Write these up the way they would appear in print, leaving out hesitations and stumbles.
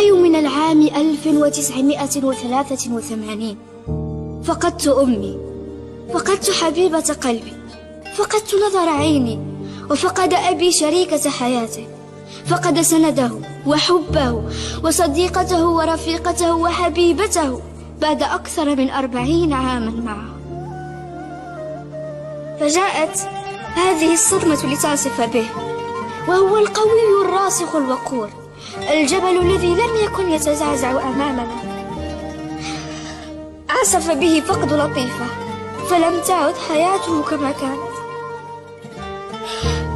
مايو من العام 1983 فقدت أمي، فقدت حبيبة قلبي، فقدت نظر عيني، وفقد أبي شريكة حياته، فقد سنده وحبه وصديقته ورفيقته وحبيبته بعد أكثر من 40 عاما معه. فجاءت هذه الصدمة لتصف به، وهو القوي الراسخ الوقور، الجبل الذي لم يكن يتزعزع أمامنا. عصف به فقد لطيفة، فلم تعد حياته كما كانت.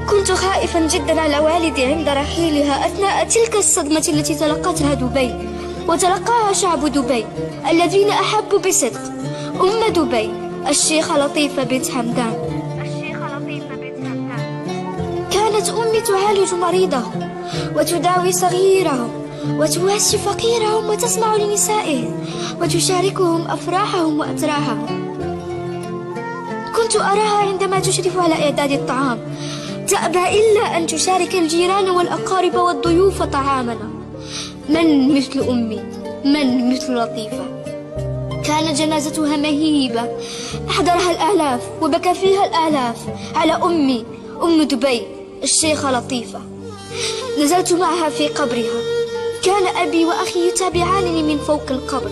كنت خائفا جدا على والدي عند رحيلها أثناء تلك الصدمة التي تلقتها دبي وتلقاها شعب دبي الذين أحبوا بصدق أم دبي الشيخة لطيفة بنت حمدان. كانت أمي تعالج مريضهم وتداوي صغيرهم وتواسي فقيرهم وتسمع لنسائهم وتشاركهم أفراحهم وأتراحهم. كنت أراها عندما تشرف على إعداد الطعام تأبى إلا أن تشارك الجيران والأقارب والضيوف طعامنا. من مثل أمي؟ من مثل لطيفة؟ كانت جنازتها مهيبة، أحضرها الآلاف وبكى فيها الآلاف على أمي أم دبي الشيخة لطيفة. نزلت معها في قبرها، كان أبي وأخي يتابعانني من فوق القبر،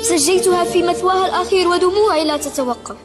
سجيتها في مثواها الأخير ودموعي لا تتوقف.